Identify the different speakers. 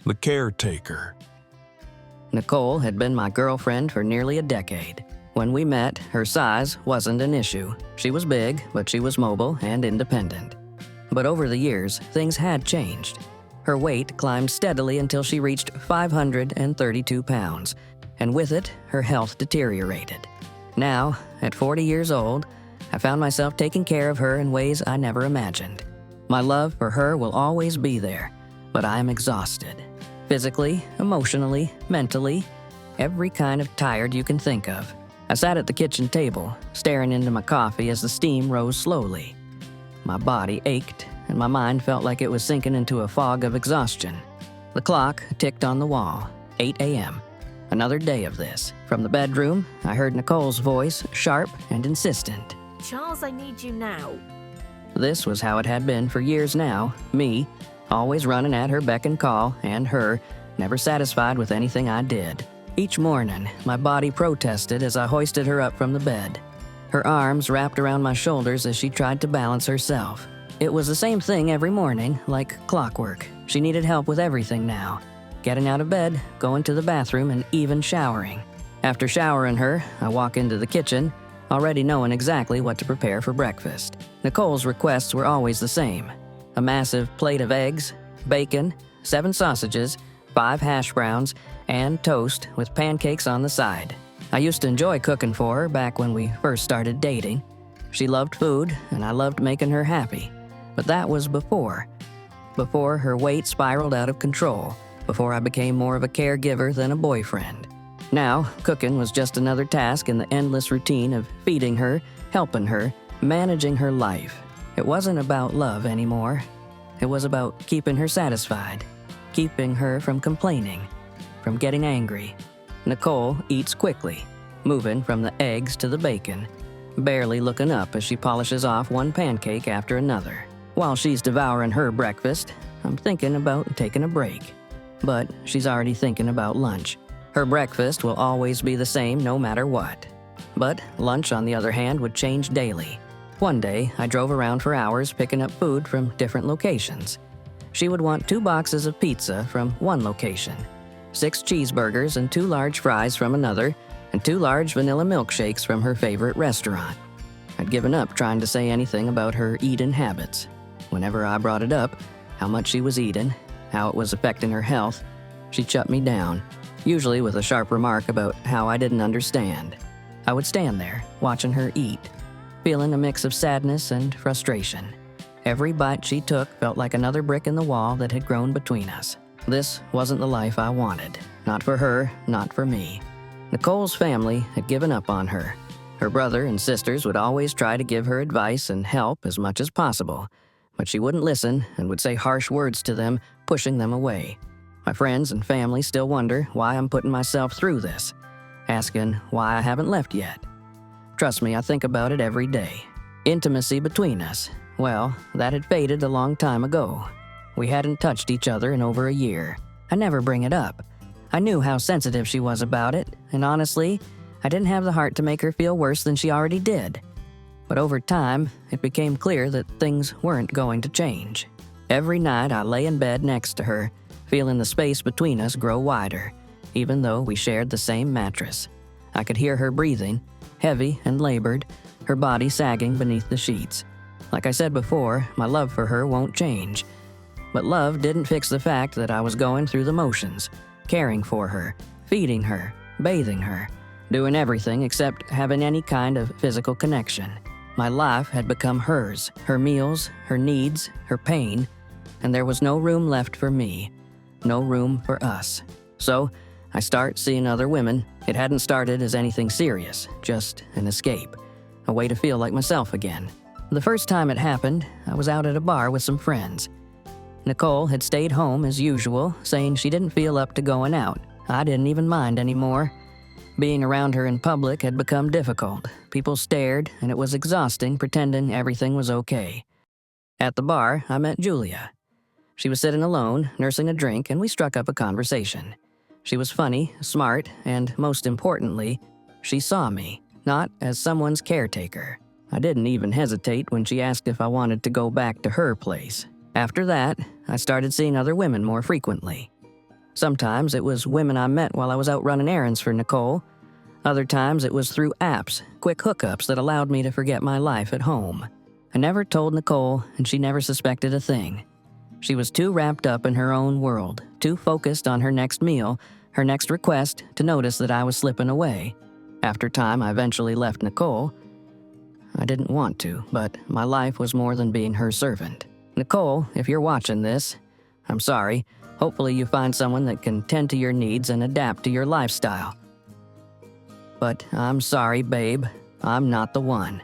Speaker 1: the caretaker.
Speaker 2: Nicole had been my girlfriend for nearly a decade. When we met, her size wasn't an issue. She was big, but she was mobile and independent. But over the years, things had changed. Her weight climbed steadily until she reached 532 pounds, and with it, her health deteriorated. Now, at 40 years old, I found myself taking care of her in ways I never imagined. My love for her will always be there, but I am exhausted. Physically, emotionally, mentally, every kind of tired you can think of. I sat at the kitchen table, staring into my coffee as the steam rose slowly. My body ached, and my mind felt like it was sinking into a fog of exhaustion. The clock ticked on the wall, 8 a.m. Another day of this. From the bedroom, I heard Nicole's voice, sharp and insistent.
Speaker 3: Charles, I need you now.
Speaker 2: This was how it had been for years now, me, always running at her beck and call, and her, never satisfied with anything I did. Each morning, my body protested as I hoisted her up from the bed. Her arms wrapped around my shoulders as she tried to balance herself. It was the same thing every morning, like clockwork. She needed help with everything now. Getting out of bed, going to the bathroom, and even showering. After showering her, I walk into the kitchen, already knowing exactly what to prepare for breakfast. Nicole's requests were always the same. A massive plate of eggs, bacon, 7 sausages, 5 hash browns, and toast with pancakes on the side. I used to enjoy cooking for her back when we first started dating. She loved food, and I loved making her happy. But that was before her weight spiraled out of control, before I became more of a caregiver than a boyfriend. Now, cooking was just another task in the endless routine of feeding her, helping her, managing her life. It wasn't about love anymore. It was about keeping her satisfied, keeping her from complaining, from getting angry. Nicole eats quickly, moving from the eggs to the bacon, barely looking up as she polishes off one pancake after another. While she's devouring her breakfast, I'm thinking about taking a break. But she's already thinking about lunch. Her breakfast will always be the same no matter what. But lunch, on the other hand, would change daily. One day, I drove around for hours picking up food from different locations. She would want 2 boxes of pizza from one location, 6 cheeseburgers and 2 large fries from another, and 2 large vanilla milkshakes from her favorite restaurant. I'd given up trying to say anything about her eating habits. Whenever I brought it up, how much she was eating, how it was affecting her health, she'd shut me down, usually with a sharp remark about how I didn't understand. I would stand there, watching her eat, feeling a mix of sadness and frustration. Every bite she took felt like another brick in the wall that had grown between us. This wasn't the life I wanted. Not for her, not for me. Nicole's family had given up on her. Her brother and sisters would always try to give her advice and help as much as possible, but she wouldn't listen and would say harsh words to them, pushing them away. My friends and family still wonder why I'm putting myself through this, asking why I haven't left yet. Trust me, I think about it every day. Intimacy between us, well, that had faded a long time ago. We hadn't touched each other in over a year. I never bring it up. I knew how sensitive she was about it, and honestly, I didn't have the heart to make her feel worse than she already did. But over time, it became clear that things weren't going to change. Every night I lay in bed next to her, feeling the space between us grow wider, even though we shared the same mattress. I could hear her breathing, heavy and labored, her body sagging beneath the sheets. Like I said before, my love for her won't change. But love didn't fix the fact that I was going through the motions, caring for her, feeding her, bathing her, doing everything except having any kind of physical connection. My life had become hers, her meals, her needs, her pain, and there was no room left for me, no room for us. So, I start seeing other women. It hadn't started as anything serious, just an escape, a way to feel like myself again. The first time it happened, I was out at a bar with some friends. Nicole had stayed home as usual, saying she didn't feel up to going out. I didn't even mind anymore. Being around her in public had become difficult. People stared, and it was exhausting pretending everything was okay. At the bar, I met Julia. She was sitting alone, nursing a drink, and we struck up a conversation. She was funny, smart, and most importantly, she saw me, not as someone's caretaker. I didn't even hesitate when she asked if I wanted to go back to her place. After that, I started seeing other women more frequently. Sometimes it was women I met while I was out running errands for Nicole. Other times it was through apps, quick hookups that allowed me to forget my life at home. I never told Nicole, and she never suspected a thing. She was too wrapped up in her own world, too focused on her next meal, her next request, to notice that I was slipping away. After time, I eventually left Nicole. I didn't want to, but my life was more than being her servant. Nicole, if you're watching this, I'm sorry. Hopefully you find someone that can tend to your needs and adapt to your lifestyle. But I'm sorry, babe. I'm not the one.